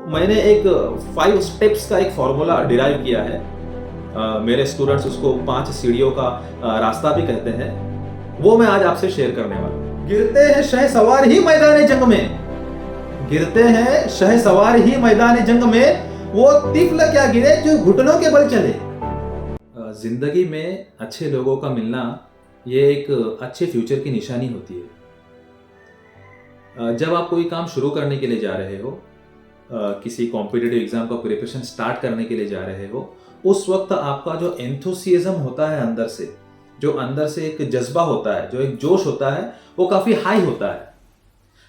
मैंने एक 5 स्टेप्स का एक फॉर्मूला डिराइव किया है। मेरे स्टूडेंट्स उसको 5 सीढ़ियों का रास्ता भी कहते हैं। वो मैं आज आपसे शेयर करने वाला हूं। गिरते हैं शहसवार ही मैदान जंग में, गिरते हैं शहसवार ही मैदान जंग में, वो तिफल क्या गिरे जो घुटनों के बल चले। जिंदगी में अच्छे लोगों का मिलना ये एक अच्छे फ्यूचर की निशानी होती है। जब आप कोई काम शुरू करने के लिए जा रहे हो, किसी कॉम्पिटिटिव एग्जाम का प्रिपरेशन स्टार्ट करने के लिए जा रहे हो, उस वक्त आपका जो एंथुसियाज्म होता है अंदर से, जो अंदर से एक जज्बा होता है, जो एक जोश होता है, वो काफी हाई होता है।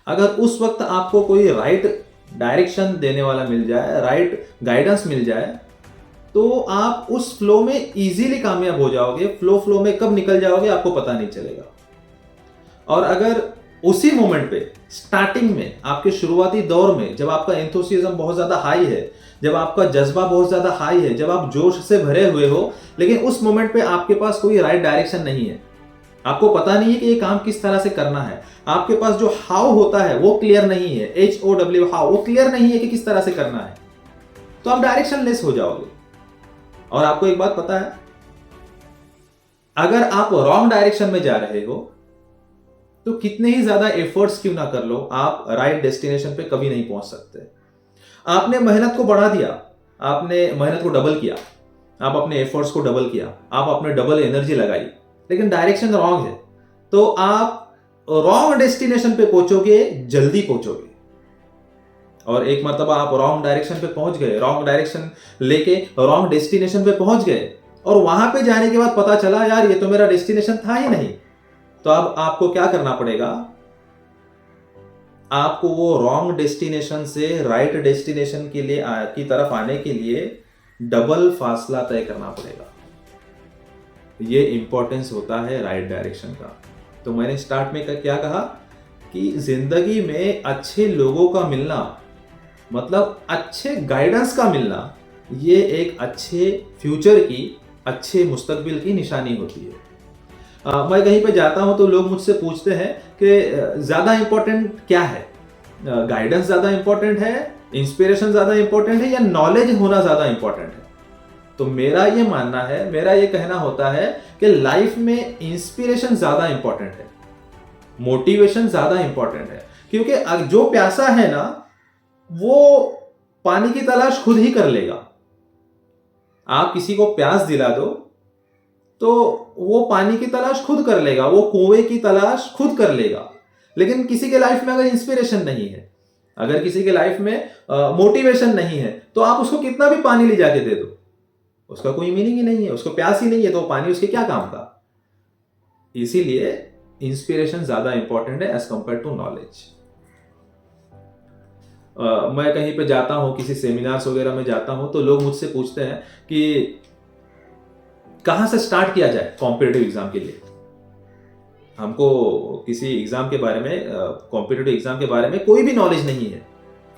अगर उस वक्त आपको कोई राइट डायरेक्शन देने वाला मिल जाए, राइट गाइडेंस मिल जाए, तो आप उस फ्लो में इजीली कामयाब हो जाओगे। फ्लो में कब निकल जाओगे आपको पता नहीं चलेगा। और अगर उसी मोमेंट पे स्टार्टिंग में, आपके शुरुआती दौर में, जब आपका एंथुसियाज्म बहुत ज्यादा हाई है, जब आपका जज्बा बहुत ज्यादा हाई है, जब आप जोश से भरे हुए हो, लेकिन उस मोमेंट पे आपके पास कोई राइट डायरेक्शन नहीं है, आपको पता नहीं है कि ये काम किस तरह से करना है, आपके पास जो हाउ होता है वो क्लियर नहीं है, HOW हाउ, वो क्लियर नहीं है कि किस तरह से करना है, तो आप डायरेक्शन लेस हो जाओगे। और आपको एक बात पता है, अगर आप रॉन्ग डायरेक्शन में जा रहे हो तो कितने ही ज्यादा एफर्ट्स क्यों ना कर लो, आप राइट डेस्टिनेशन पे कभी नहीं पहुंच सकते। आपने मेहनत को बढ़ा दिया, आपने मेहनत को डबल किया, आप अपने एफर्ट्स को डबल किया, आप अपने डबल एनर्जी लगाई, लेकिन डायरेक्शन रॉन्ग है, तो आप रॉन्ग डेस्टिनेशन पे पहुंचोगे, जल्दी पहुंचोगे। और एक मर्तबा आप रॉन्ग डायरेक्शन पे पहुंच गए, रॉन्ग डायरेक्शन लेके रॉन्ग डेस्टिनेशन पे पहुंच गए, और वहां पे जाने के बाद पता चला यार ये तो मेरा डेस्टिनेशन था ही नहीं, तो अब आपको क्या करना पड़ेगा, आपको वो रॉन्ग डेस्टिनेशन से राइट डेस्टिनेशन के लिए की तरफ आने के लिए डबल फासला तय करना पड़ेगा। ये इंपॉर्टेंस होता है राइट डायरेक्शन का। तो मैंने स्टार्ट में क्या कहा कि जिंदगी में अच्छे लोगों का मिलना, मतलब अच्छे गाइडेंस का मिलना, ये एक अच्छे फ्यूचर की, अच्छे मुस्तकबिल की निशानी होती है। मैं कहीं पे जाता हूं तो लोग मुझसे पूछते हैं कि ज्यादा इंपॉर्टेंट क्या है, गाइडेंस ज्यादा इंपॉर्टेंट है, इंस्पिरेशन ज्यादा इंपॉर्टेंट है, या नॉलेज होना ज्यादा इंपॉर्टेंट है। तो मेरा ये मानना है, मेरा ये कहना होता है कि लाइफ में इंस्पिरेशन ज्यादा इंपॉर्टेंट है, मोटिवेशन ज्यादा इंपॉर्टेंट है। क्योंकि जो प्यासा है ना, वो पानी की तलाश खुद ही कर लेगा। आप किसी को प्यास दिला दो तो वो पानी की तलाश खुद कर लेगा, वो कुएं की तलाश खुद कर लेगा। लेकिन किसी के लाइफ में अगर इंस्पिरेशन नहीं है, अगर किसी के लाइफ में मोटिवेशन नहीं है, तो आप उसको कितना भी पानी ले जाके दे दो, उसका कोई मीनिंग ही नहीं है, उसको प्यास ही नहीं है, तो पानी उसके क्या काम का। इसीलिए इंस्पिरेशन ज्यादा इंपॉर्टेंट है एज कंपेयर टू नॉलेज। मैं कहीं पे जाता हूं, किसी सेमिनार्स वगैरह में जाता हूं, तो लोग मुझसे पूछते हैं कि कहां से स्टार्ट किया जाए कॉम्पिटिटिव एग्जाम के लिए। हमको किसी एग्जाम के बारे में, कॉम्पिटिटिव एग्जाम के बारे में कोई भी नॉलेज नहीं है,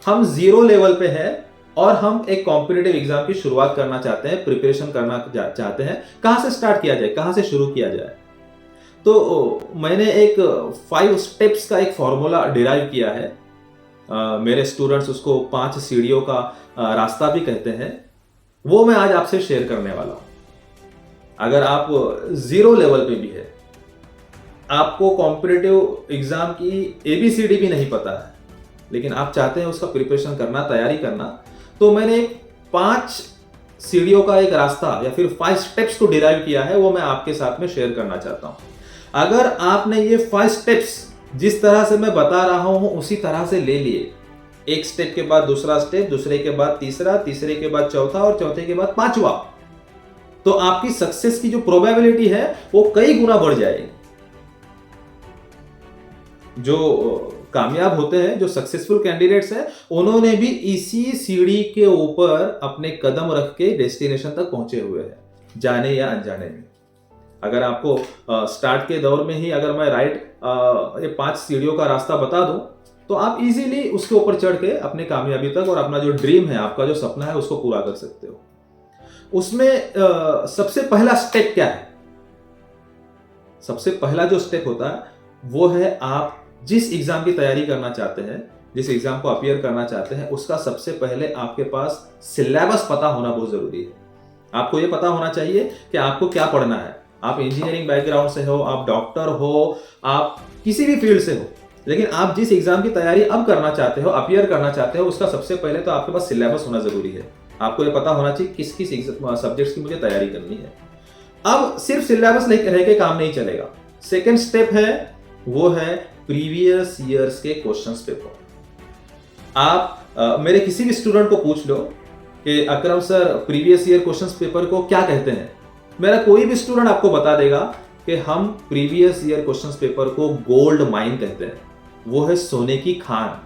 हम 0 लेवल पे है और हम एक कॉम्पिटिटिव एग्जाम की शुरुआत करना चाहते हैं, प्रिपरेशन करना चाहते हैं। कहां से स्टार्ट किया जाए, कहां से शुरू किया जाए। तो मैंने एक 5 स्टेप्स का एक फॉर्मूला डिराइव किया है। मेरे स्टूडेंट्स उसको 5 सीढ़ियों का रास्ता भी कहते हैं। वो मैं आज आपसे शेयर करने वाला हूं। अगर आप 0 लेवल पे भी है, आपको कॉम्पिटिटिव एग्जाम की ABCD भी नहीं पता है, लेकिन आप चाहते हैं उसका प्रिपरेशन करना, तैयारी करना, तो मैंने 5 सीढ़ियों का एक रास्ता या फिर 5 स्टेप्स को डिराइव किया है, वो मैं आपके साथ में शेयर करना चाहता हूं। अगर आपने ये 5 स्टेप्स जिस तरह से मैं बता रहा हूं उसी तरह से ले लिए, एक स्टेप के बाद दूसरा स्टेप, दूसरे के बाद तीसरा, तीसरे के बाद चौथा और चौथे के बाद 5वां, तो आपकी सक्सेस की जो प्रोबेबिलिटी है वो कई गुना बढ़ जाएगी। जो कामयाब होते हैं, जो सक्सेसफुल कैंडिडेट्स हैं, उन्होंने भी इसी सीढ़ी के ऊपर अपने कदम रख के डेस्टिनेशन तक पहुंचे हुए हैं, जाने या अनजाने में। अगर आपको स्टार्ट के दौर में ही अगर मैं ये 5 सीढ़ियों का रास्ता बता दूं, तो आप इजीली उसके ऊपर चढ़ के अपने कामयाबी तक और अपना जो ड्रीम है, आपका जो सपना है, उसको पूरा कर सकते हो। उसमें सबसे पहला स्टेप क्या है? सबसे पहला जो स्टेप होता है वो है, आप जिस एग्जाम की तैयारी करना चाहते हैं, जिस एग्जाम को अपियर करना चाहते हैं, उसका सबसे पहले आपके पास सिलेबस पता होना बहुत जरूरी है। आपको ये पता होना चाहिए कि आपको क्या पढ़ना है। आप इंजीनियरिंग बैकग्राउंड से हो, आप डॉक्टर हो, आप किसी भी फील्ड से हो, लेकिन आप जिस एग्जाम की तैयारी अब करना चाहते हो, अपियर करना चाहते हो, उसका सबसे पहले तो आपके पास सिलेबस होना जरूरी है। आपको ये पता होना चाहिए किस किस सब्जेक्ट्स की मुझे तैयारी करनी है। अब सिर्फ सिलेबस रह के काम नहीं चलेगा। सेकेंड स्टेप है, वो है प्रीवियस ईयर्स के क्वेश्चंस पेपर। आप मेरे किसी भी स्टूडेंट को पूछ लो कि Akram sir previous year questions paper को क्या कहते हैं, मेरा कोई भी स्टूडेंट आपको बता देगा कि हम प्रीवियस ईयर क्वेश्चंस पेपर को गोल्ड माइन कहते हैं, वो है सोने की खान।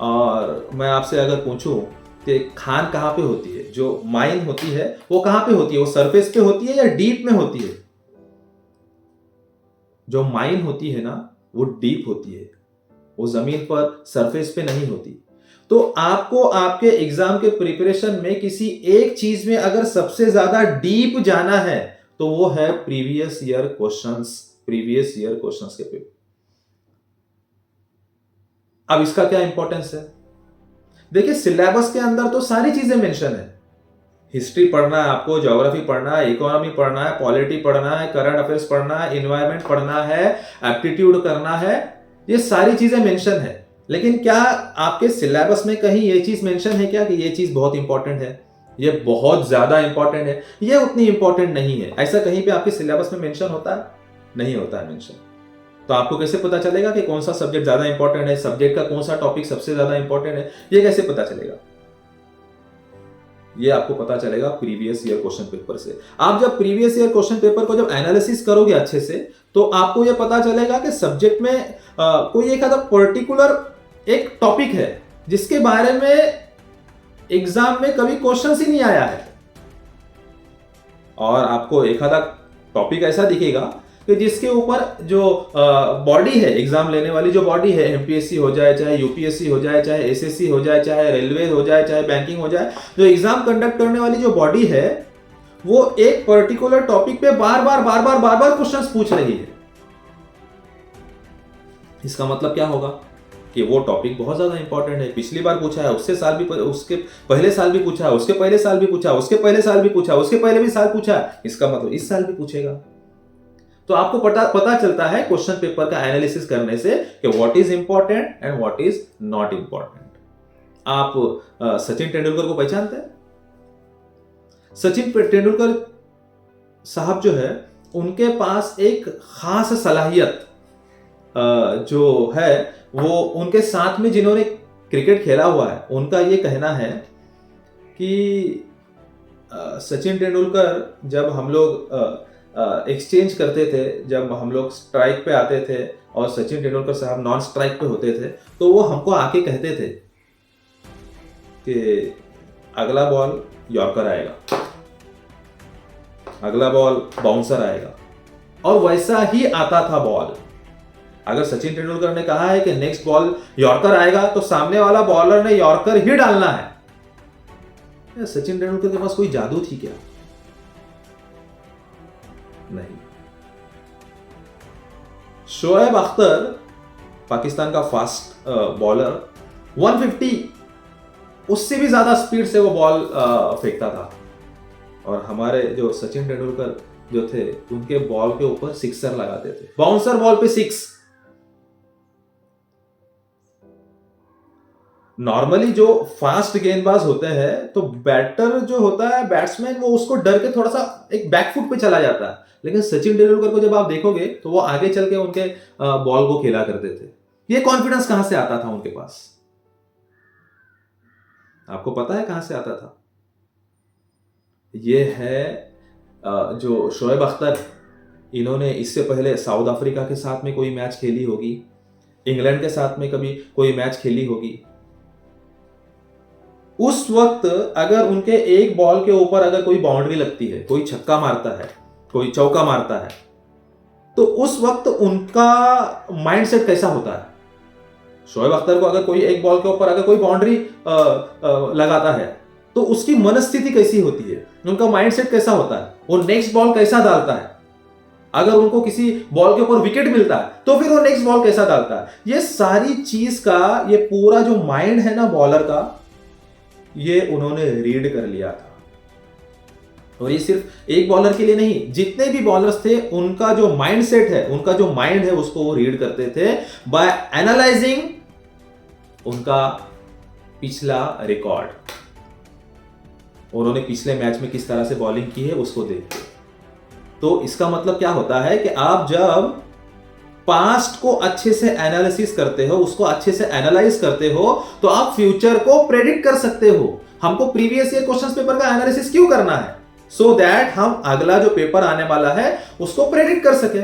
और मैं आपसे अगर पूछूं कि खान कहां पे होती है, जो माइन होती है वो कहां पे होती है, वो सरफेस पे होती है या डीप में होती है? जो माइन होती है ना, वो डीप होती है, वो जमीन पर सरफेस पे नहीं होती। तो आपको आपके एग्जाम के प्रिपरेशन में किसी एक चीज में अगर सबसे ज्यादा डीप जाना है तो वो है प्रीवियस ईयर क्वेश्चंस के पेपर। अब इसका क्या इंपॉर्टेंस है? देखिए, सिलेबस के अंदर तो सारी चीजें मेंशन है। हिस्ट्री पढ़ना है आपको, ज्योग्राफी पढ़ना है, इकोनॉमी पढ़ना है, पॉलिटी पढ़ना है, करंट अफेयर्स पढ़ना है, इन्वायरमेंट पढ़ना है, एप्टीट्यूड करना है, ये सारी चीजें मेंशन है। लेकिन क्या आपके सिलेबस में कहीं ये चीज मेंशन है क्या कि ये चीज बहुत इंपॉर्टेंट है, ये बहुत ज्यादा इंपॉर्टेंट है, ये उतनी इंपॉर्टेंट नहीं है? ऐसा कहीं पे आपके सिलेबस में मेंशन होता है? नहीं होता है मेंशन। तो आपको कैसे पता चलेगा कि कौन सा सब्जेक्ट ज्यादा इंपॉर्टेंट है, सब्जेक्ट का कौन सा टॉपिक सबसे ज्यादा इंपॉर्टेंट है, ये कैसे पता चलेगा? ये आपको पता चलेगा प्रीवियस ईयर क्वेश्चन पेपर से। आप जब प्रीवियस ईयर क्वेश्चन पेपर को जब एनालिसिस करोगे अच्छे से, तो आपको यह पता चलेगा कि सब्जेक्ट में कोई एक आधा पर्टिकुलर एक टॉपिक है जिसके बारे में एग्जाम में कभी क्वेश्चन ही नहीं आया है, और आपको एक आधा टॉपिक ऐसा दिखेगा कि जिसके ऊपर जो बॉडी है, एग्जाम लेने वाली जो बॉडी है, एमपीएससी हो जाए, चाहे यूपीएससी हो जाए, चाहे एसएससी हो जाए, चाहे रेलवे हो जाए, चाहे बैंकिंग हो जाए, जो एग्जाम कंडक्ट करने वाली जो बॉडी है, वो एक पर्टिकुलर टॉपिक पे बार बार क्वेश्चंस पूछ रही है। इसका मतलब क्या होगा कि वो टॉपिक बहुत ज्यादा इंपॉर्टेंट है। पिछली बार पूछा है, उसके पहले साल भी पूछा है, उसके पहले साल भी पूछा, उसके पहले साल भी पूछा, उसके पहले भी साल पूछा, इसका मतलब इस साल भी पूछेगा। तो आपको पता चलता है क्वेश्चन पेपर का एनालिसिस करने से कि what is important and what is not important. आप सचिन तेंदुलकर को पहचानते हैं? सचिन तेंदुलकर साहब जो है, उनके पास एक खास सलाहियत जो है, वो उनके साथ में जिन्होंने क्रिकेट खेला हुआ है, उनका ये कहना है कि सचिन तेंदुलकर जब हम लोग एक्सचेंज करते थे, जब हम लोग स्ट्राइक पे आते थे और सचिन तेंदुलकर साहब नॉन स्ट्राइक पे होते थे, तो वो हमको आके कहते थे कि अगला बॉल यॉर्कर आएगा, अगला बॉल बाउंसर आएगा, और वैसा ही आता था बॉल। अगर सचिन तेंदुलकर ने कहा है कि नेक्स्ट बॉल यॉर्कर आएगा, तो सामने वाला बॉलर ने यॉर्कर ही डालना है। सचिन तेंदुलकर के पास कोई जादू थी क्या? नहीं। शोएब अख्तर, पाकिस्तान का फास्ट बॉलर, 150 उससे भी ज्यादा स्पीड से वो बॉल फेंकता था, और हमारे जो सचिन तेंदुलकर जो थे, उनके बॉल के ऊपर सिक्सर लगाते थे, बाउंसर बॉल पे 6। नॉर्मली जो फास्ट गेंदबाज होते हैं, तो बैटर जो होता है, बैट्समैन, वो उसको डर के थोड़ा सा एक बैकफुट पे चला जाता है, लेकिन सचिन तेंदुलकर को जब आप देखोगे तो वो आगे चल के उनके बॉल को खेला करते थे। ये कॉन्फिडेंस कहां से आता था उनके पास? आपको पता है कहां से आता था? ये है जो शोएब अख्तर, इन्होंने इससे पहले साउथ अफ्रीका के साथ में कोई मैच खेली होगी, इंग्लैंड के साथ में कभी कोई मैच खेली होगी। उस वक्त अगर उनके एक बॉल के ऊपर अगर कोई बाउंड्री लगती है, कोई छक्का मारता है, कोई चौका मारता है, तो उस वक्त उनका माइंडसेट कैसा होता है? शोएब अख्तर को अगर कोई एक बॉल के ऊपर अगर कोई बाउंड्री लगाता है, तो उसकी मनस्थिति कैसी होती है, उनका माइंडसेट कैसा होता है, वो नेक्स्ट बॉल कैसा डालता है? अगर उनको किसी बॉल के ऊपर विकेट मिलता है तो फिर वो नेक्स्ट बॉल कैसा डालता है, ये सारी चीज का ये पूरा जो माइंड है ना बॉलर का, ये उन्होंने रीड कर लिया था। और ये सिर्फ एक बॉलर के लिए नहीं, जितने भी बॉलर्स थे उनका जो माइंड सेट है, उनका जो माइंड है, उसको वो रीड करते थे बाय एनालाइजिंग उनका पिछला रिकॉर्ड। उन्होंने पिछले मैच में किस तरह से बॉलिंग की है उसको देखते। तो इसका मतलब क्या होता है कि आप जब पास्ट को अच्छे से एनालिसिस करते हो, उसको अच्छे से एनालाइज करते हो, तो आप फ्यूचर को प्रेडिक्ट कर सकते हो। हमको प्रीवियस ईयर क्वेश्चन पेपर का एनालिसिस क्यों करना है? सो दैट हम अगला जो पेपर आने वाला है उसको प्रेडिक्ट कर सके।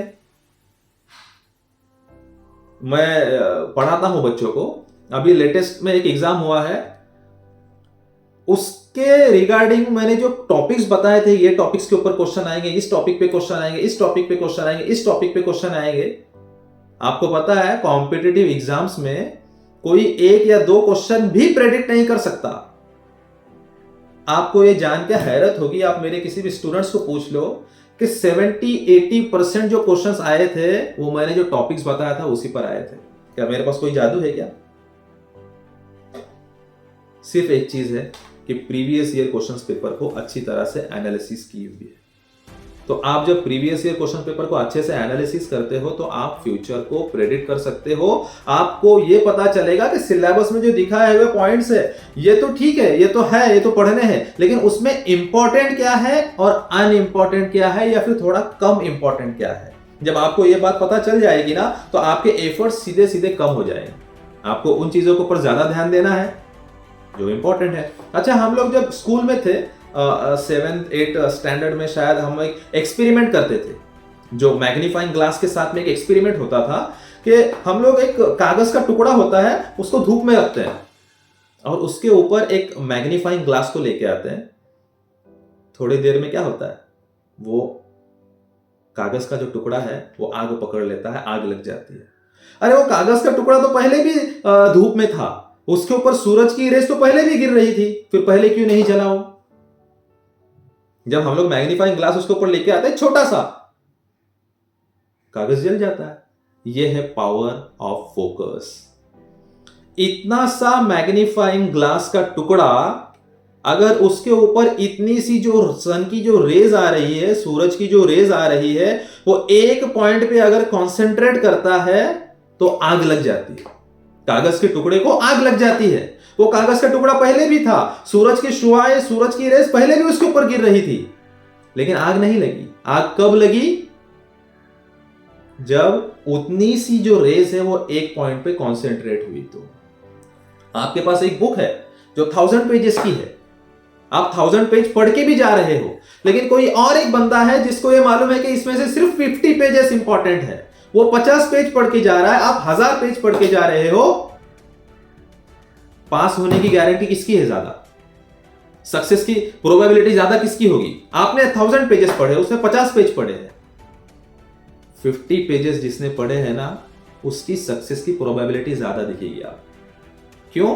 मैं पढ़ाता हूं बच्चों को, अभी लेटेस्ट में एक एग्जाम हुआ है, उसके रिगार्डिंग मैंने जो टॉपिक्स बताए थे, ये टॉपिक्स के ऊपर क्वेश्चन आएंगे, इस टॉपिक पे क्वेश्चन आएंगे, इस टॉपिक पे क्वेश्चन आएंगे, इस टॉपिक पे क्वेश्चन आएंगे। आपको पता है कॉम्पिटिटिव एग्जाम्स में कोई एक या दो क्वेश्चन भी प्रेडिक्ट नहीं कर सकता। आपको ये जान के हैरत होगी, आप मेरे किसी भी स्टूडेंट्स को पूछ लो कि 70-80% जो क्वेश्चंस आए थे वो मैंने जो टॉपिक्स बताया था उसी पर आए थे। क्या मेरे पास कोई जादू है क्या? सिर्फ एक चीज है कि प्रीवियस ईयर क्वेश्चंस पेपर को अच्छी तरह से एनालिसिस की हुई है। तो आप जब प्रीवियस ईयर क्वेश्चन पेपर को अच्छे से एनालिसिस करते हो तो आप फ्यूचर को प्रेडिक्ट कर सकते हो। आपको ये पता चलेगा कि सिलेबस में जो दिखाए हुए पॉइंट्स है ये तो ठीक है, ये तो है, ये तो पढ़ने हैं, लेकिन उसमें इंपॉर्टेंट क्या है और अनइंपॉर्टेंट क्या है या फिर थोड़ा कम इंपॉर्टेंट क्या है। जब आपको ये बात पता चल जाएगी ना तो आपके एफर्ट्स सीधे सीधे कम हो जाएंगे। आपको उन चीजों के ऊपर ज्यादा ध्यान देना है जो इंपॉर्टेंट है। अच्छा, हम लोग जब स्कूल में थे 7th-8th स्टैंडर्ड में शायद हम एक एक्सपेरिमेंट करते थे, जो मैग्नीफाइंग ग्लास के साथ में एक एक्सपेरिमेंट होता था कि हम लोग एक कागज का टुकड़ा होता है उसको धूप में रखते हैं और उसके ऊपर एक मैग्नीफाइंग ग्लास को लेके आते हैं। थोड़ी देर में क्या होता है, वो कागज का जो टुकड़ा है वो आग पकड़ लेता है, आग लग जाती है। अरे वो कागज का टुकड़ा तो पहले भी धूप में था, उसके ऊपर सूरज की रेस तो पहले भी गिर रही थी, फिर पहले क्यों नहीं जला वो? जब हम लोग मैग्नीफाइंग ग्लास उसके ऊपर लेके आते हैं, छोटा सा कागज जल जाता है। यह है पावर ऑफ फोकस। इतना सा मैग्नीफाइंग ग्लास का टुकड़ा अगर उसके ऊपर इतनी सी जो सन की जो रेज आ रही है, सूरज की जो रेज आ रही है, वो एक पॉइंट पे अगर कॉन्सेंट्रेट करता है तो आग लग जाती है। कागज के टुकड़े को आग लग जाती है। वो कागज का टुकड़ा पहले भी था, सूरज की शुआएं, सूरज की रेस पहले भी उसके ऊपर गिर रही थी, लेकिन आग नहीं लगी। आग कब लगी? जब उतनी सी जो रेस है वो एक पॉइंट पे कॉन्सेंट्रेट हुई। तो आपके पास एक बुक है जो 1000 पेजेस की है, आप 1000 पेज पढ़ के भी जा रहे हो, लेकिन कोई और एक बंदा है जिसको ये मालूम है कि इसमें से सिर्फ 50 पेजेस इंपॉर्टेंट है, वो 50 पेज पढ़ के जा रहा है, आप 1000 पेज पढ़ के जा रहे हो। पास होने की गारंटी किसकी है ज्यादा? सक्सेस की प्रोबेबिलिटी ज्यादा किसकी होगी? आपने 1000 पेजेस पढ़े, उसने 50 पेज पढ़े हैं। 50 पेजेस जिसने पढ़े हैं ना, उसकी सक्सेस की प्रोबेबिलिटी ज्यादा दिखेगी आप। क्यों?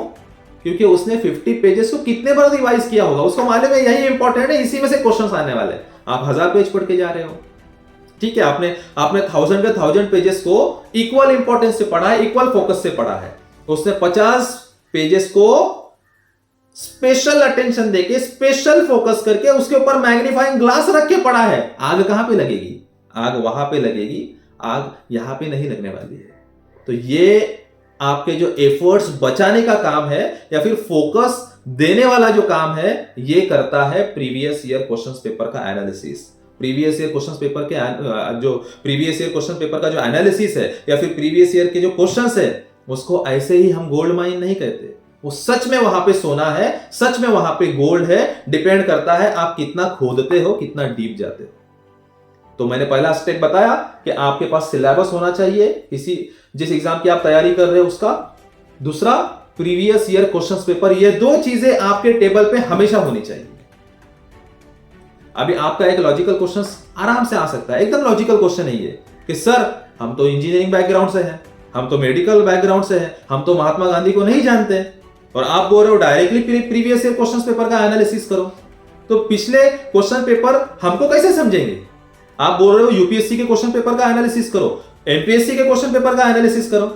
क्योंकि उसने 50 पेजेस को कितने बार रिवाइज किया होगा, उसको मालूम है यही इंपॉर्टेंट है, इसी में से क्वेश्चंस आने वाले हैं। आप 1000 पेज पढ़ के जा रहे हो, ठीक है, आपने 1000 पेजेस को इक्वल इंपॉर्टेंस से पढ़ा है, इक्वल फोकस से पढ़ा है। उसने 50 पेजेस को स्पेशल अटेंशन देके, स्पेशल फोकस करके उसके ऊपर मैग्नीफाइंग ग्लास रख के पढ़ा है। आग कहां पे लगेगी? आग वहां पे लगेगी, आग यहां पे नहीं लगने वाली है। तो ये आपके जो एफर्ट्स बचाने का काम है या फिर फोकस देने वाला जो काम है, ये करता है प्रीवियस ईयर क्वेश्चंस पेपर का analysis. Previous year questions paper के जो प्रीवियस ईयर क्वेश्चन पेपर का जो एनालिसिस है या फिर प्रीवियस ईयर के जो क्वेश्चंस है, उसको ऐसे ही हम गोल्ड माइन नहीं कहते। वो सच में वहां पे सोना है, सच में वहां पे गोल्ड है। डिपेंड करता है आप कितना खोदते हो, कितना डीप जाते हो। तो मैंने पहला स्टेप बताया कि आपके पास सिलेबस होना चाहिए किसी जिस एग्जाम की आप तैयारी कर रहे हो उसका। दूसरा, प्रीवियस ईयर क्वेश्चंस पेपर। ये दो चीजें आपके टेबल पे हमेशा होनी चाहिए। अभी आपका एक लॉजिकल क्वेश्चन आराम से आ सकता है, एकदम लॉजिकल क्वेश्चन है ये कि सर हम तो इंजीनियरिंग बैकग्राउंड से हैं, हम तो मेडिकल बैकग्राउंड से हैं, हम तो महात्मा गांधी को नहीं जानते, और आप बोल रहे हो directly previous year question paper का एनालिसिस करो। तो पिछले क्वेश्चन पेपर हमको कैसे समझेंगे? आप बोल रहे हो यूपीएससी के क्वेश्चन पेपर का एनालिसिस करो, एमपीएससी के क्वेश्चन पेपर का एनालिसिस करो।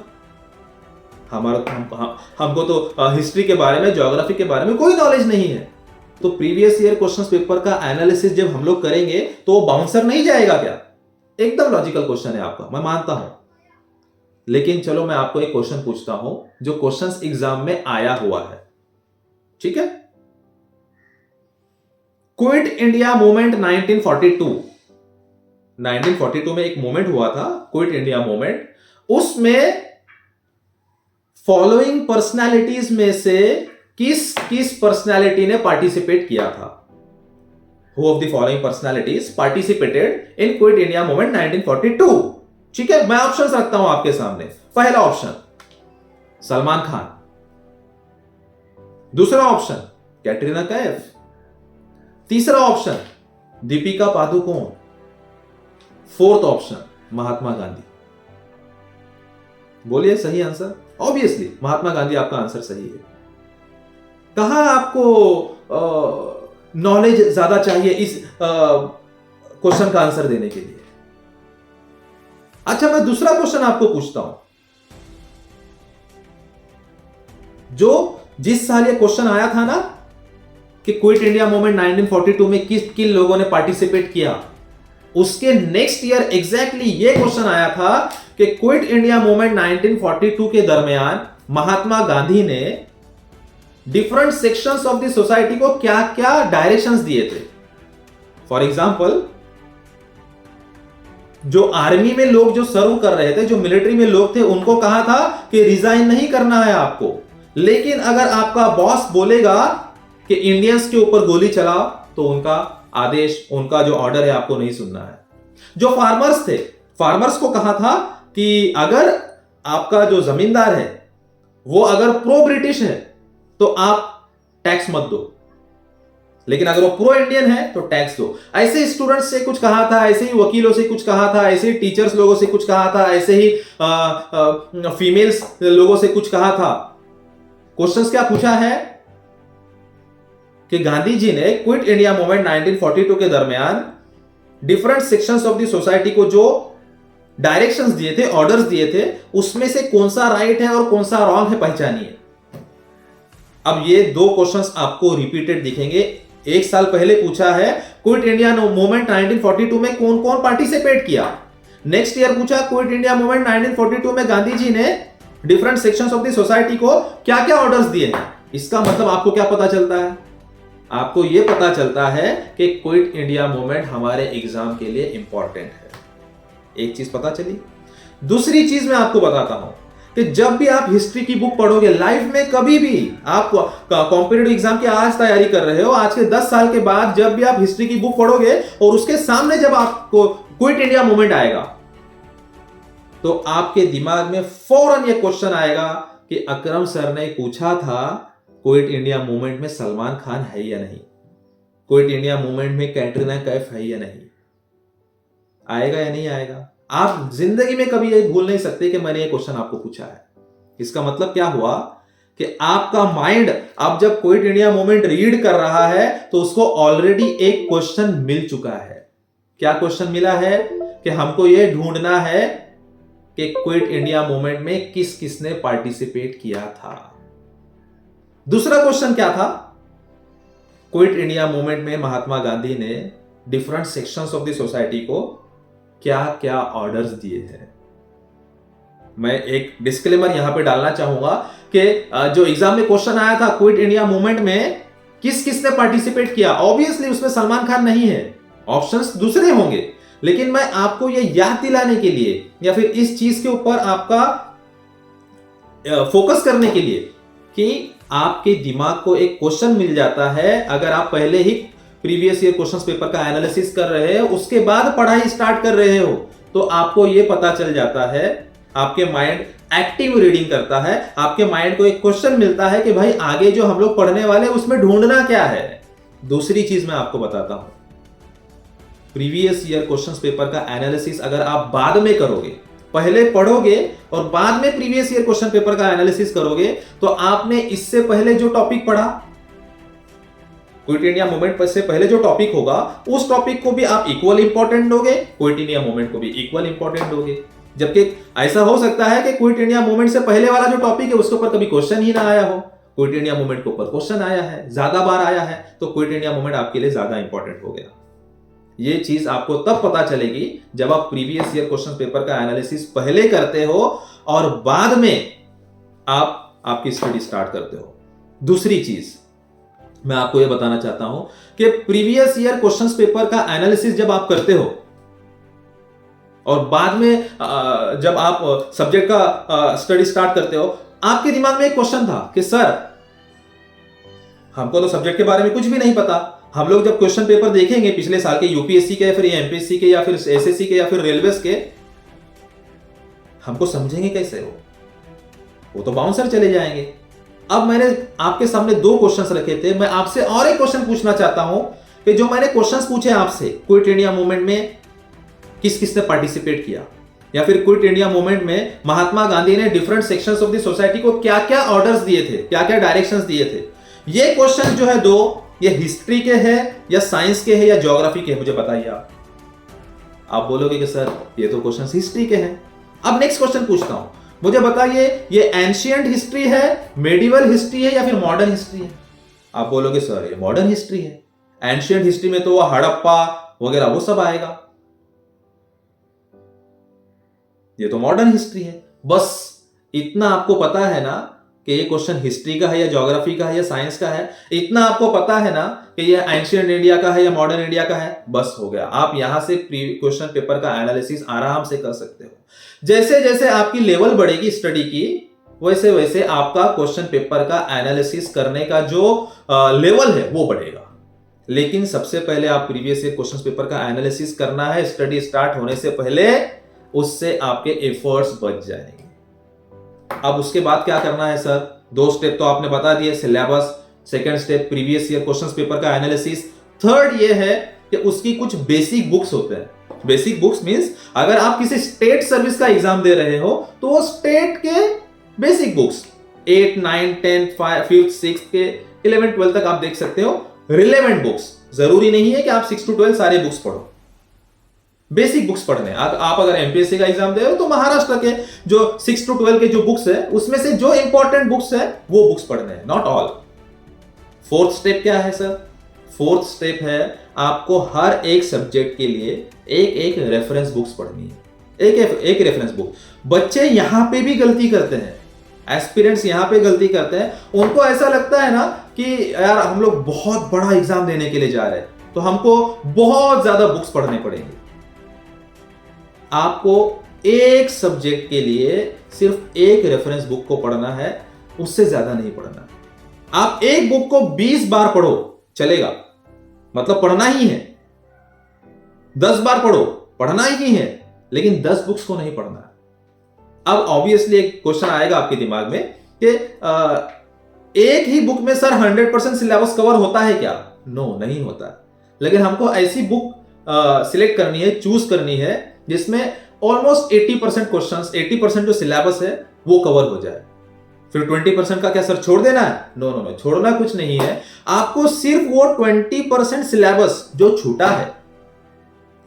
हमको तो हिस्ट्री के बारे में, ज्योग्राफी के बारे में कोई नॉलेज नहीं है। तो प्रीवियस ईयर क्वेश्चन पेपर का एनालिसिस जब हम लोग करेंगे तो वो बाउंसर नहीं जाएगा क्या? एकदम लॉजिकल क्वेश्चन है आपका, मैं मानता हूं। लेकिन चलो मैं आपको एक क्वेश्चन पूछता हूं जो क्वेश्चंस एग्जाम में आया हुआ है, ठीक है? क्विट इंडिया मूवमेंट 1942 में एक मूवमेंट हुआ था, क्विट इंडिया मूवमेंट। उसमें फॉलोइंग पर्सनालिटीज में से किस किस पर्सनालिटी ने पार्टिसिपेट किया था? Who of the following personalities participated in quit India movement 1942? ठीक है, मैं ऑप्शंस रखता हूं आपके सामने। पहला ऑप्शन सलमान खान, दूसरा ऑप्शन कैटरीना कैफ, तीसरा option Deepika Padukone, fourth option Mahatma Gandhi. बोलिए सही आंसर। ऑब्वियसली महात्मा गांधी आपका आंसर सही है। कहां आपको नॉलेज ज्यादा चाहिए इस क्वेश्चन का आंसर देने के लिए? अच्छा, मैं दूसरा क्वेश्चन आपको पूछता हूं। जिस साल ये क्वेश्चन आया था ना कि क्विट इंडिया मूवमेंट 1942 में किन लोगों ने पार्टिसिपेट किया, उसके नेक्स्ट ईयर एग्जैक्टली ये क्वेश्चन आया था कि क्विट इंडिया मूवमेंट 1942 के दरमियान महात्मा गांधी ने different sections of the society को क्या क्या डायरेक्शंस दिए थे। फॉर एग्जांपल, जो आर्मी में लोग जो सर्व कर रहे थे, जो मिलिट्री में लोग थे, उनको कहा था कि रिजाइन नहीं करना है आपको, लेकिन अगर आपका बॉस बोलेगा कि इंडियंस के ऊपर गोली चलाओ तो उनका आदेश, उनका जो ऑर्डर है आपको नहीं सुनना है। जो फार्मर्स थे, फार्मर्स को कहा था कि अगर आपका जो जमींदार है वो अगर प्रो ब्रिटिश है तो आप टैक्स मत दो, लेकिन अगर वो प्रो इंडियन है तो टैक्स दो। ऐसे स्टूडेंट्स से कुछ कहा था, ऐसे ही वकीलों से कुछ कहा था, ऐसे ही टीचर्स लोगों से कुछ कहा था, ऐसे ही फीमेल्स लोगों से कुछ कहा था। क्वेश्चंस क्या पूछा है कि गांधी जी ने क्विट इंडिया मूवमेंट 1942 के दरमियान different sections of the society को जो डायरेक्शंस दिए थे, ऑर्डर्स दिए थे, उसमें से कौन सा राइट है और कौन सा रॉन्ग है, पहचानिए। अब ये दो क्वेश्चंस आपको रिपीटेड दिखेंगे। एक साल पहले पूछा है क्विट इंडिया मूवमेंट 1942 में कौन कौन पार्टिसिपेट किया। नेक्स्ट ईयर पूछा क्विट इंडिया मूवमेंट 1942 में गांधी जी ने different sections of the society को क्या क्या ऑर्डर्स दिए हैं। इसका मतलब आपको क्या पता चलता है? आपको यह पता चलता है कि क्विट इंडिया मूवमेंट हमारे एग्जाम के लिए इंपॉर्टेंट है। एक चीज पता चली। दूसरी चीज मैं आपको बताता हूं कि जब भी आप हिस्ट्री की बुक पढ़ोगे, लाइफ में कभी भी आप कॉम्पिटिटिव एग्जाम की आज तैयारी कर रहे हो, आज के 10 साल के बाद जब भी आप हिस्ट्री की बुक पढ़ोगे और उसके सामने जब आपको क्विट इंडिया मूवमेंट आएगा तो आपके दिमाग में फौरन यह क्वेश्चन आएगा कि अकरम सर ने पूछा था क्विट इंडिया मूवमेंट में सलमान खान है या नहीं, क्विट इंडिया मूवमेंट में कैटरीना कैफ है या नहीं। आएगा या नहीं आएगा? आप जिंदगी में कभी ये भूल नहीं सकते कि मैंने ये क्वेश्चन आपको पूछा है। इसका मतलब क्या हुआ कि आपका माइंड अब जब क्विट इंडिया मूवमेंट रीड कर रहा है तो उसको ऑलरेडी एक क्वेश्चन मिल चुका है। क्या क्वेश्चन मिला है? कि हमको ये ढूंढना है कि क्विट इंडिया मूवमेंट में किस किसने पार्टिसिपेट किया था। दूसरा क्वेश्चन क्या था? क्विट इंडिया मूवमेंट में महात्मा गांधी ने different sections of the society को क्या क्या ऑर्डर्स दिए हैं। मैं एक डिस्क्लेमर यहां पे डालना चाहूंगा कि जो एग्जाम में क्वेश्चन आया था क्विट इंडिया मूवमेंट में किस किसने पार्टिसिपेट किया, ऑब्वियसली उसमें सलमान खान नहीं है, ऑप्शंस दूसरे होंगे। लेकिन मैं आपको यह याद दिलाने के लिए या फिर इस चीज के ऊपर आपका फोकस करने के लिए कि आपके दिमाग को एक क्वेश्चन मिल जाता है अगर आप पहले ही प्रीवियस ईयर क्वेश्चंस पेपर का एनालिसिस कर रहे हो, उसके बाद पढ़ाई स्टार्ट कर रहे हो, तो आपको यह पता चल जाता है, आपके माइंड एक्टिव रीडिंग करता है, आपके माइंड को एक क्वेश्चन मिलता है कि भाई आगे जो हम लोग पढ़ने वाले उसमें ढूंढना क्या है। दूसरी चीज मैं आपको बताता हूं, प्रीवियस ईयर क्वेश्चंस पेपर का एनालिसिस अगर आप बाद में करोगे, पहले पढ़ोगे और बाद में प्रीवियस ईयर क्वेश्चन पेपर का एनालिसिस करोगे, तो आपने इससे पहले जो टॉपिक पढ़ा क्विट इंडिया मूवमेंट से पहले जो टॉपिक होगा उस टॉपिक को भी आप इक्वल इंपॉर्टेंट दोगे, क्विट इंडिया मूवमेंट को भी इक्वल इंपॉर्टेंट दोगे। जबकि ऐसा हो सकता है कि क्विट इंडिया मूवमेंट से पहले वाला जो टॉपिक है उसके ऊपर कभी क्वेश्चन ही ना आया हो, क्विट इंडिया मूवमेंट के ऊपर क्वेश्चन आया है, ज्यादा बार आया है, तो क्विट इंडिया मूवमेंट आपके लिए ज्यादा इंपॉर्टेंट हो गया। ये चीज आपको तब पता चलेगी जब आप प्रीवियस ईयर क्वेश्चन पेपर का एनालिसिस पहले करते हो और बाद में आप आपकी स्टडी स्टार्ट करते हो। दूसरी चीज मैं आपको यह बताना चाहता हूं कि प्रीवियस ईयर क्वेश्चन पेपर का एनालिसिस जब आप करते हो और बाद में जब आप सब्जेक्ट का स्टडी स्टार्ट करते हो, आपके दिमाग में एक क्वेश्चन था कि सर हमको तो सब्जेक्ट के बारे में कुछ भी नहीं पता, हम लोग जब क्वेश्चन पेपर देखेंगे पिछले साल के यूपीएससी के या फिर एमपीएससी के या फिर एसएससी के या फिर रेलवेज के, हमको समझेंगे कैसे? वो तो बाउंसर चले जाएंगे। अब मैंने आपके सामने दो क्वेश्चंस रखे थे, मैं आपसे और एक क्वेश्चन पूछना चाहता हूं कि जो मैंने क्वेश्चंस पूछे आपसे, क्विट इंडिया मूवमेंट में किस किसने पार्टिसिपेट किया, या फिर क्विट इंडिया मूवमेंट में महात्मा गांधी ने different sections of the society को क्या क्या ऑर्डर्स दिए थे, क्या क्या डायरेक्शंस दिए थे। ये क्वेश्चन जो है दो, ये हिस्ट्री के हैं या साइंस के हैं या ज्योग्राफी के हैं, मुझे बताइए। आप बोलोगे कि सर ये तो क्वेश्चंस हिस्ट्री के हैं। अब नेक्स्ट क्वेश्चन पूछता हूं, मुझे बताइए ये एंशिएंट हिस्ट्री है, मेडिवल हिस्ट्री है या फिर मॉडर्न हिस्ट्री है? आप बोलोगे सर ये मॉडर्न हिस्ट्री है। एंशिएंट हिस्ट्री में तो वो हड़प्पा वगैरह वो सब आएगा, ये तो मॉडर्न हिस्ट्री है। बस इतना आपको पता है ना कि ये क्वेश्चन हिस्ट्री का है या ज्योग्राफी का है या साइंस का है, इतना आपको पता है ना कि ये एंशिएंट इंडिया का है या मॉडर्न इंडिया का है, बस हो गया। आप यहां से क्वेश्चन पेपर का एनालिसिस आराम से कर सकते हो। जैसे जैसे आपकी लेवल बढ़ेगी स्टडी की, वैसे वैसे आपका क्वेश्चन पेपर का एनालिसिस करने का जो लेवल है वो बढ़ेगा। लेकिन सबसे पहले आप प्रीवियस ईयर क्वेश्चन पेपर का एनालिसिस करना है स्टडी स्टार्ट होने से पहले, उससे आपके एफर्ट्स बच जाएंगे। अब उसके बाद क्या करना है सर? दो स्टेप तो आपने बता दिए, syllabus, second step previous year questions paper का एनालिसिस, थर्ड ये है कि उसकी कुछ बेसिक बुक्स होते हैं। बेसिक बुक्स मींस अगर आप किसी स्टेट सर्विस का एग्जाम दे रहे हो तो वो स्टेट के बेसिक बुक्स 8, 9, 10, 5th, 6th के 11, 12 तक आप देख सकते हो। रिलेवेंट बुक्स, जरूरी नहीं है कि आप 6 to 12 सारे बुक्स पढ़ो, बेसिक बुक्स पढ़ने। आप अगर एमपीएससी का एग्जाम दे रहे हो तो महाराष्ट्र के जो 6 to 12 के जो बुक्स है उसमें से जो इंपॉर्टेंट बुक्स है वो बुक्स पढ़ने हैं, नॉट ऑल। फोर्थ स्टेप क्या है सर? फोर्थ स्टेप है आपको हर एक सब्जेक्ट के लिए एक एक रेफरेंस बुक्स पढ़नी है, एक रेफरेंस बुक। बच्चे यहां पे भी गलती करते हैं, एस्पिरेंट्स यहां पे गलती करते हैं। उनको ऐसा लगता है ना कि यार हम लोग बहुत बड़ा एग्जाम देने के लिए जा रहे हैं तो हमको बहुत ज्यादा बुक्स पढ़ने पड़ेंगे। आपको एक सब्जेक्ट के लिए सिर्फ एक रेफरेंस बुक को पढ़ना है, उससे ज्यादा नहीं पढ़ना। आप एक बुक को 20 बार पढ़ो चलेगा, मतलब पढ़ना ही है। 10 बार पढ़ो, पढ़ना ही है, लेकिन 10 बुक्स को नहीं पढ़ना। अब ऑब्वियसली एक क्वेश्चन आएगा आपके दिमाग में कि एक ही बुक में सर 100% सिलेबस कवर होता है क्या? नो, नहीं होता। लेकिन हमको ऐसी बुक सिलेक्ट करनी है, चूज करनी है जिसमें ऑलमोस्ट 80% क्वेश्चंस, 80% जो सिलेबस है वो कवर हो जाए। फिर 20% का क्या सर छोड़ देना है? नो नो नो, छोड़ना कुछ नहीं है। आपको सिर्फ वो 20% सिलेबस जो छूटा है,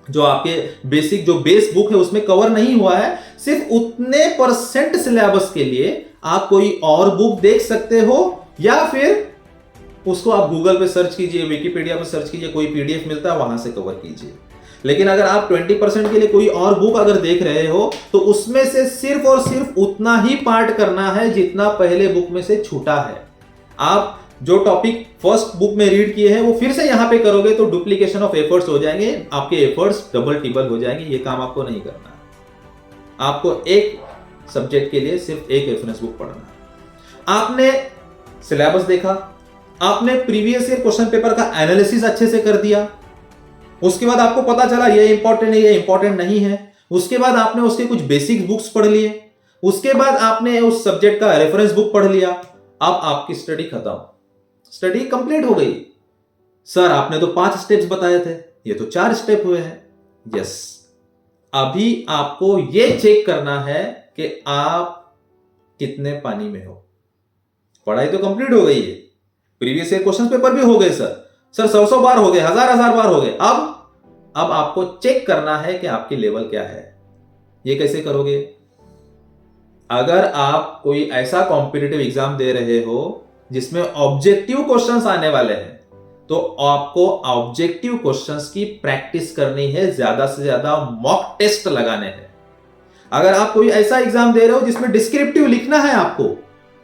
जो आपके बेसिक जो बेस बुक है उसमें कवर नहीं हुआ है, सिर्फ उतने परसेंट सिलेबस के लिए आप कोई और बुक देख सकते हो, या फिर उसको आप गूगल पे सर्च कीजिए, विकिपीडिया पे सर्च कीजिए, कोई पीडीएफ मिलता है वहां से कवर कीजिए। लेकिन अगर आप 20% के लिए कोई और बुक अगर देख रहे हो तो उसमें से सिर्फ और सिर्फ उतना ही पार्ट करना है जितना पहले बुक में से छूटा है। आप जो टॉपिक फर्स्ट बुक में रीड किए हैं वो फिर से यहां पे करोगे तो डुप्लीकेशन ऑफ एफर्ट्स हो जाएंगे, आपके एफर्ट्स डबल टिबल हो जाएंगे। ये काम आपको नहीं करना है। आपको एक सब्जेक्ट के लिए सिर्फ एक रेफरेंस बुक पढ़ना है। आपने सिलेबस देखा, आपने प्रीवियस ईयर क्वेश्चन पेपर का एनालिसिस अच्छे से कर दिया, उसके बाद आपको पता चला ये इंपॉर्टेंट है, ये इंपॉर्टेंट नहीं है। उसके बाद आपने उसके कुछ बेसिक बुक्स पढ़ लिए, उसके बाद आपने उस सब्जेक्ट का रेफरेंस बुक पढ़ लिया। अब आपकी स्टडी खत्म, स्टडी कंप्लीट हो गई। सर आपने तो 5 स्टेप्स बताए थे, ये तो 4 स्टेप हुए हैं। यस, अभी आपको ये चेक करना है कि आप कितने पानी में हो। पढ़ाई तो कंप्लीट हो गई है, प्रीवियस ईयर क्वेश्चन पेपर भी हो गए सर, सर 100 बार हो गए, 1000 बार हो गए। अब आपको चेक करना है कि आपकी लेवल क्या है। ये कैसे करोगे? अगर आप कोई ऐसा कॉम्पिटिटिव एग्जाम दे रहे हो जिसमें ऑब्जेक्टिव क्वेश्चंस आने वाले हैं, तो आपको ऑब्जेक्टिव क्वेश्चंस की प्रैक्टिस करनी है, ज्यादा से ज्यादा मॉक टेस्ट लगाने हैं। अगर आप कोई ऐसा एग्जाम दे रहे हो जिसमें डिस्क्रिप्टिव लिखना है आपको,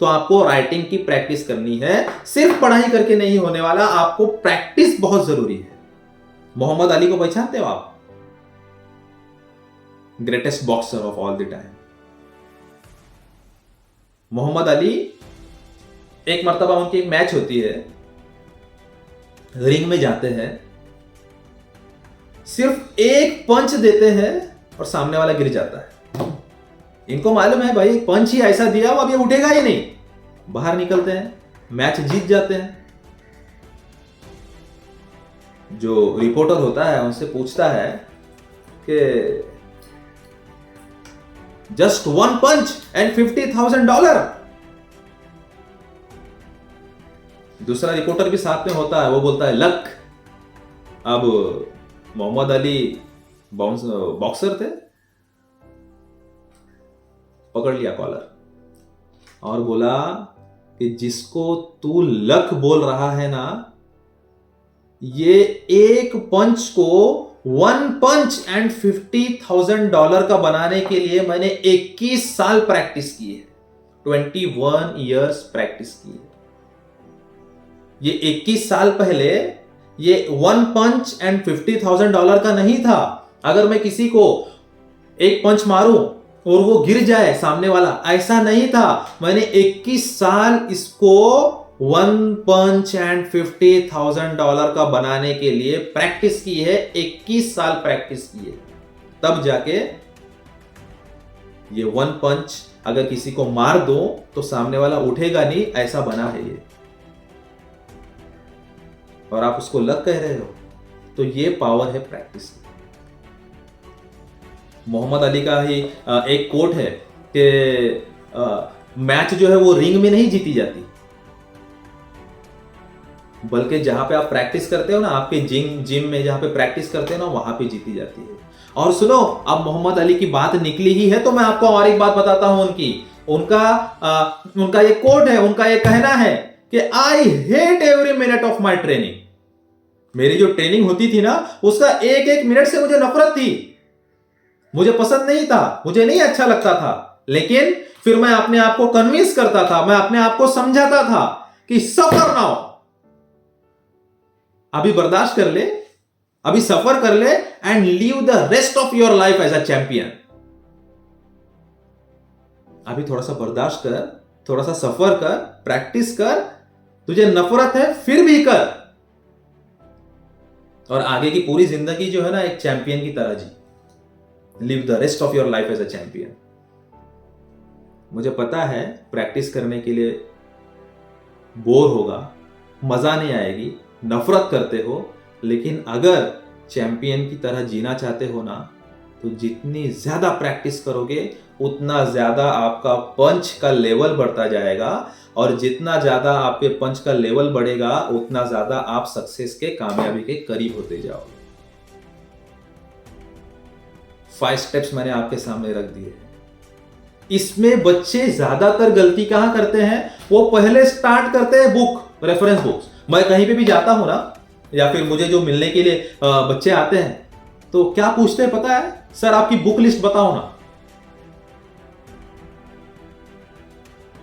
तो आपको राइटिंग की प्रैक्टिस करनी है। सिर्फ पढ़ाई करके नहीं होने वाला, आपको प्रैक्टिस बहुत जरूरी है। मोहम्मद अली को पहचानते हो आप? Greatest boxer of all the time. Muhammad Ali, एक मर्तबा उनकी एक मैच होती है, रिंग में जाते हैं, सिर्फ एक पंच देते हैं और सामने वाला गिर जाता है। इनको मालूम है भाई पंच ही ऐसा दिया, अब ये उठेगा ही नहीं। बाहर निकलते हैं, मैच जीत जाते हैं। जो रिपोर्टर होता है उनसे पूछता है कि जस्ट वन पंच एंड $50,000। दूसरा रिपोर्टर भी साथ में होता है, वो बोलता है लक। अब मोहम्मद अली बॉक्सर थे, पकड़ लिया कॉलर और बोला कि जिसको तू लक बोल रहा है ना, ये एक पंच को वन पंच एंड $50,000 का बनाने के लिए मैंने 21 साल प्रैक्टिस की है। 21 इयर्स प्रैक्टिस की है। ये 21 साल पहले ये वन पंच एंड $50,000 का नहीं था। अगर मैं किसी को एक पंच मारूं और वो गिर जाए सामने वाला, ऐसा नहीं था। मैंने 21 साल इसको वन पंच एंड $50,000 का बनाने के लिए प्रैक्टिस की है। 21 साल प्रैक्टिस की है, तब जाके ये वन पंच अगर किसी को मार दो तो सामने वाला उठेगा नहीं, ऐसा बना है ये। और आप उसको लक कह रहे हो, तो ये पावर है प्रैक्टिस की। मोहम्मद अली का ही एक कोट है कि मैच जो है वो रिंग में नहीं जीती जाती, बल्कि जहां पे आप प्रैक्टिस करते हो ना, आपके जिम में जहां पे प्रैक्टिस करते हो ना, वहां पे जीती जाती है। और सुनो, अब मोहम्मद अली की बात निकली ही है तो मैं आपको और एक बात बताता हूं उनका ये कोट है, उनका ये कहना है कि I hate every minute of my training. मेरी जो ट्रेनिंग होती थी ना, उसका एक एक मिनट से मुझे नफरत थी, मुझे पसंद नहीं था, मुझे नहीं अच्छा लगता था। लेकिन फिर मैं अपने आप को कन्विंस करता था, मैं अपने आप को समझाता था कि सफर ना हो, अभी बर्दाश्त कर ले, अभी सफर कर ले and live the rest of your life as a champion. अभी थोड़ा सा बर्दाश्त कर, थोड़ा सा सफर कर, प्रैक्टिस कर, तुझे नफरत है फिर भी कर, और आगे की पूरी जिंदगी जो है ना, एक चैंपियन की तरह जी। Live the rest of your life as a champion. मुझे पता है प्रैक्टिस करने के लिए बोर होगा, मजा नहीं आएगी, नफरत करते हो, लेकिन अगर चैंपियन की तरह जीना चाहते हो ना, तो जितनी ज्यादा प्रैक्टिस करोगे उतना ज्यादा आपका पंच का लेवल बढ़ता जाएगा, और जितना ज्यादा आपके पंच का लेवल बढ़ेगा उतना ज्यादा आप सक्सेस के, कामयाबी के करीब होते जाओगे। 5 स्टेप्स मैंने आपके सामने रख दिए। इसमें बच्चे ज्यादातर गलती कहां करते हैं? वो पहले स्टार्ट करते हैं बुक, रेफरेंस बुक्स। मैं कहीं पे भी जाता हूं ना, या फिर मुझे जो मिलने के लिए बच्चे आते हैं, तो क्या पूछते हैं पता है? सर आपकी बुक लिस्ट बताओ ना।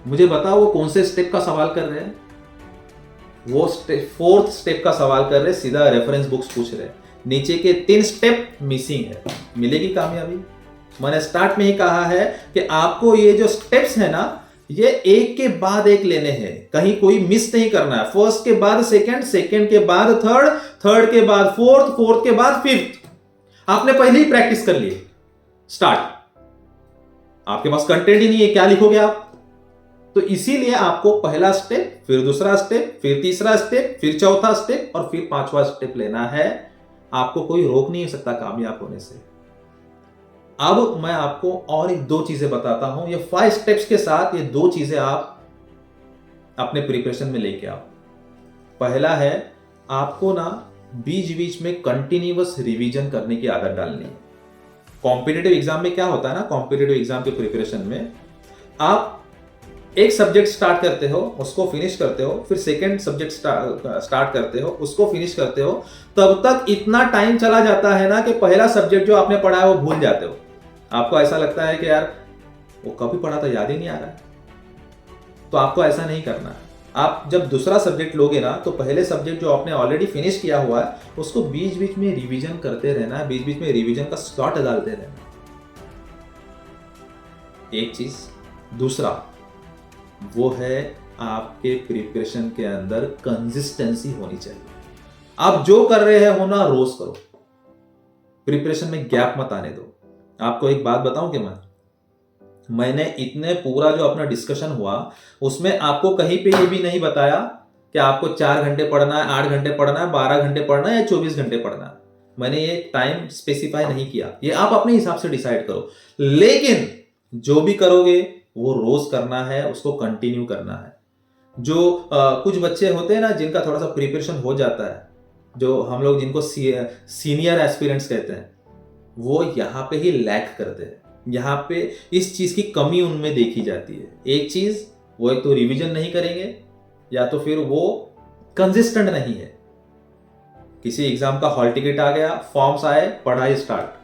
मुझे बताओ वो कौन से स्टेप का सवाल कर रहे हैं? वो 4th स्टेप का सवाल कर रहे हैं, सीधा रेफरेंस बुक्स पूछ रहे हैं। नीचे के 3 स्टेप मिसिंग है। मिलेगी कामयाबी? मैंने स्टार्ट में ही कहा है कि आपको ये जो स्टेप्स है ना, ये एक के बाद एक लेने हैं, कहीं कोई मिस नहीं करना है। फर्स्ट के बाद सेकंड, सेकंड के बाद थर्ड, थर्ड के बाद फोर्थ, फोर्थ के बाद फिफ्थ। आपने पहले ही प्रैक्टिस कर लिए। स्टार्ट। आपके पास कंटेंट ही नहीं है, क्या लिखोगे आप? तो इसीलिए आपको पहला स्टेप, फिर दूसरा स्टेप, फिर तीसरा स्टेप, फिर चौथा स्टेप और फिर 5वां स्टेप लेना है। आपको कोई रोक नहीं सकता कामयाब होने से। अब मैं आपको और 2 चीजें बताता हूं। ये 5 स्टेप्स के साथ ये 2 चीजें आप अपने प्रिपरेशन में लेके आओ। पहला है आपको ना बीच बीच में कंटिन्यूअस रिवीजन करने की आदत डालनी है। कॉम्पिटिटिव एग्जाम में क्या होता है ना, कॉम्पिटिटिव एग्जाम के प्रिपरेशन में आप एक सब्जेक्ट स्टार्ट करते हो, उसको फिनिश करते हो, फिर सेकंड सब्जेक्ट स्टार्ट करते हो, उसको फिनिश करते हो, तब तक इतना टाइम चला जाता है ना कि पहला सब्जेक्ट जो आपने पढ़ा है वो भूल जाते हो। आपको ऐसा लगता है कि यार वो कभी पढ़ा था, याद ही नहीं आ रहा है। तो आपको ऐसा नहीं करना है। आप जब दूसरा सब्जेक्ट लोगे ना, तो पहले सब्जेक्ट जो आपने ऑलरेडी फिनिश किया हुआ है उसको बीच बीच में रिवीजन करते रहना है, बीच बीच में रिवीजन का स्लॉट डालते रहना है। एक चीज। दूसरा वो है आपके प्रिपरेशन के अंदर कंसिस्टेंसी होनी चाहिए। आप जो कर रहे हैं हो ना, रोज करो। प्रिपरेशन में गैप मत आने दो। आपको एक बात बताऊं कि मैंने इतने पूरा जो अपना डिस्कशन हुआ उसमें आपको कहीं पे ये भी नहीं बताया कि आपको 4 घंटे पढ़ना है, 8 घंटे पढ़ना है, 12 घंटे पढ़ना है या 24 घंटे पढ़ना है। मैंने ये टाइम स्पेसिफाई नहीं किया, ये आप अपने हिसाब से डिसाइड करो। लेकिन जो भी करोगे वो रोज करना है, उसको कंटिन्यू करना है। जो कुछ बच्चे होते हैं ना जिनका थोड़ा सा प्रिपरेशन हो जाता है, जो हम लोग जिनको सीनियर एस्पिरेंट्स कहते हैं, वो यहाँ पे ही लैक करते हैं। यहाँ पे इस चीज की कमी उनमें देखी जाती है। एक चीज, वो एक तो रिवीजन नहीं करेंगे या तो फिर वो कंसिस्टेंट नहीं है। किसी एग्जाम का हॉल टिकट आ गया, फॉर्म्स आए, पढ़ाई स्टार्ट।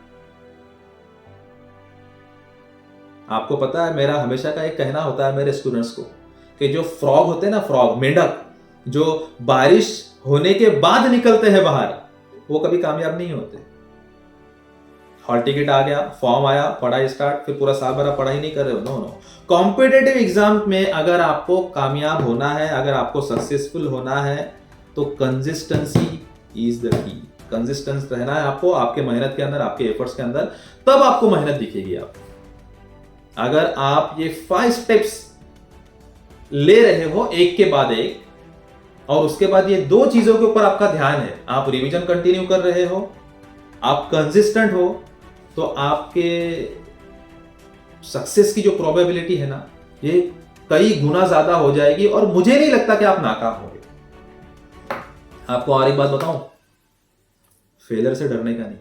आपको पता है मेरा हमेशा का एक कहना होता है मेरे स्टूडेंट्स को कि जो फ्रॉग होते हैं ना, फ्रॉग, मेंढक, जो बारिश होने के बाद निकलते हैं बाहर, वो कभी कामयाब नहीं होते। हॉल टिकट आ गया, फॉर्म आया, पढ़ाई स्टार्ट, फिर पूरा साल भर आप पढ़ाई नहीं कर रहे हो। No no. कॉम्पिटिटिव एग्जाम में अगर आपको कामयाब होना है, अगर आपको सक्सेसफुल होना है, तो consistency is the key. Consistence रहना है आपको, आपके मेहनत के अंदर, आपके एफर्ट्स के अंदर, तब आपको मेहनत दिखेगी। आप अगर आप ये 5 स्टेप्स ले रहे हो एक के बाद एक, और उसके बाद ये 2 चीजों के ऊपर आपका ध्यान है, आप रिवीजन कंटिन्यू कर रहे हो, आप कंसिस्टेंट हो, तो आपके सक्सेस की जो प्रोबेबिलिटी है ना, ये कई गुना ज्यादा हो जाएगी। और मुझे नहीं लगता कि आप नाकाम होंगे। आपको और एक बात बताऊं, फेलियर से डरने का नहीं,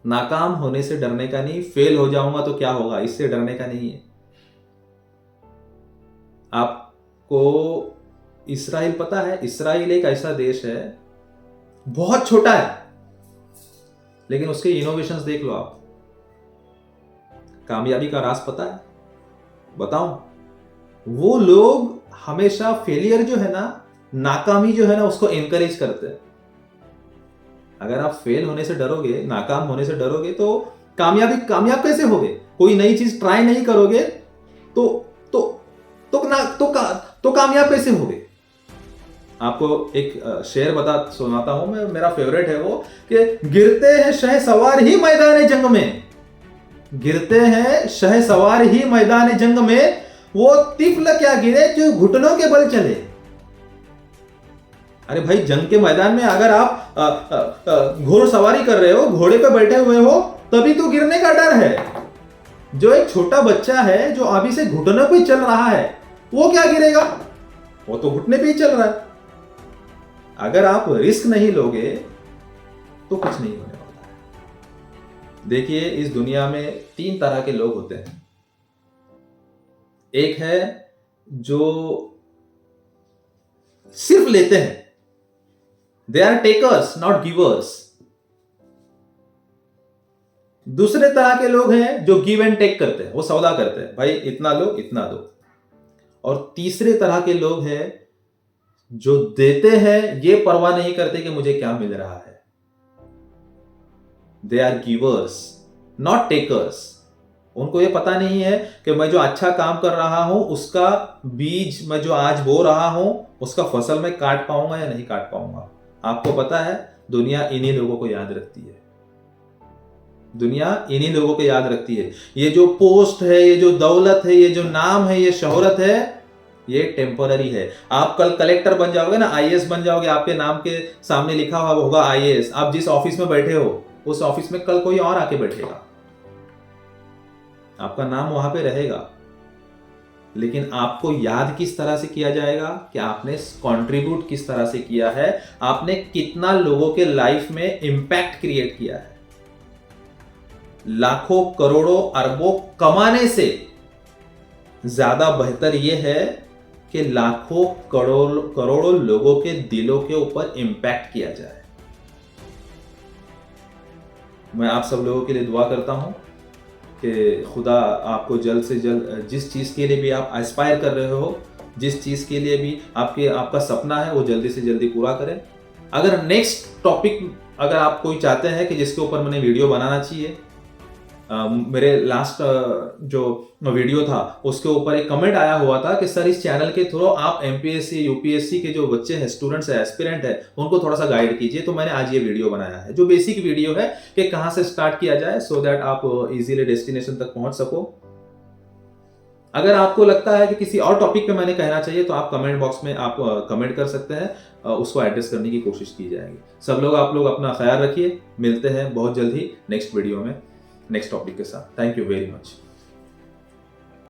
नाकाम होने से डरने का नहीं, फेल हो जाऊंगा तो क्या होगा, इससे डरने का नहीं है। आपको इस्राइल पता है? इस्राइल एक ऐसा देश है, बहुत छोटा है, लेकिन उसके इनोवेशंस देख लो आप। कामयाबी का राज पता है? बताऊं? वो लोग हमेशा फेलियर जो है ना, नाकामी जो है ना, उसको एनकरेज करते हैं। अगर आप फेल होने से डरोगे, नाकाम होने से डरोगे, तो कामयाब कैसे होगे? कोई नई चीज ट्राई नहीं करोगे तो कामयाब कैसे होगे? आपको एक शेर सुनाता हूं मैं, मेरा फेवरेट है वो, कि गिरते हैं शहसवार ही मैदान जंग में, गिरते हैं शहसवार ही मैदान जंग में, वो तिफल क्या गिरे जो घुटनों के बल चले। अरे भाई, जंग के मैदान में अगर आप घोड़सवारी कर रहे हो, घोड़े पे बैठे हुए हो, तभी तो गिरने का डर है। जो एक छोटा बच्चा है जो अभी से घुटनों पे चल रहा है, वो क्या गिरेगा? वो तो घुटने पे ही चल रहा है। अगर आप रिस्क नहीं लोगे तो कुछ नहीं होने वाला है। देखिए, इस दुनिया में 3 तरह के लोग होते हैं। एक है जो सिर्फ लेते हैं, they are takers not givers. दूसरे तरह के लोग हैं जो गिव एंड टेक करते हैं, वो सौदा करते हैं, भाई इतना लो इतना दो। और तीसरे तरह के लोग हैं जो देते हैं, ये परवाह नहीं करते कि मुझे क्या मिल रहा है। They are givers not takers. उनको ये पता नहीं है कि मैं जो अच्छा काम कर रहा हूं, उसका बीज मैं जो आज बो रहा हूं, उसका फसल मैं काट पाऊंगा या नहीं काट पाऊंगा। आपको पता है, दुनिया इन्हीं लोगों को याद रखती है। दुनिया इन्हीं लोगों को याद रखती है। ये जो पोस्ट है, ये जो दौलत है, ये जो नाम है, ये शोहरत है, ये टेम्पररी है। आप कल कलेक्टर बन जाओगे ना, आईएएस बन जाओगे, आपके नाम के सामने लिखा हुआ होगा आईएएस। आप जिस ऑफिस में बैठे हो, उस ऑफिस में कल कोई और आके बैठेगा, आपका नाम वहां पे रहेगा। लेकिन आपको याद किस तरह से किया जाएगा कि आपने कंट्रीब्यूट किस तरह से किया है, आपने कितना लोगों के लाइफ में इंपैक्ट क्रिएट किया है। लाखों करोड़ों अरबों कमाने से ज्यादा बेहतर यह है कि लाखों करोड़ों लोगों के दिलों के ऊपर इंपैक्ट किया जाए। मैं आप सब लोगों के लिए दुआ करता हूं कि खुदा आपको जल्द से जल्द जिस चीज़ के लिए भी आप एस्पायर कर रहे हो, जिस चीज़ के लिए भी आपका सपना है, वो जल्दी से जल्दी पूरा करें। अगर नेक्स्ट टॉपिक अगर आप कोई चाहते हैं कि जिसके ऊपर मैंने वीडियो बनाना चाहिए, मेरे लास्ट जो वीडियो था उसके ऊपर एक कमेंट आया हुआ था कि सर इस चैनल के थ्रू आप एमपीएससी यूपीएससी के जो बच्चे हैं, स्टूडेंट्स हैं, एस्पिरेंट है, उनको थोड़ा सा गाइड कीजिए। तो मैंने आज ये वीडियो बनाया है जो बेसिक वीडियो है कि कहां से स्टार्ट किया जाए सो दैट आप इजीली डेस्टिनेशन तक पहुंच सको। अगर आपको लगता है कि किसी और टॉपिक पे मैंने कहना चाहिए तो आप कमेंट बॉक्स में आप कमेंट कर सकते हैं, उसको एड्रेस करने की कोशिश की जाएगी। सब लोग आप लोग अपना ख्याल रखिए, मिलते हैं बहुत जल्द ही नेक्स्ट वीडियो में नेक्स्ट टॉपिक के साथ। Thank you very much.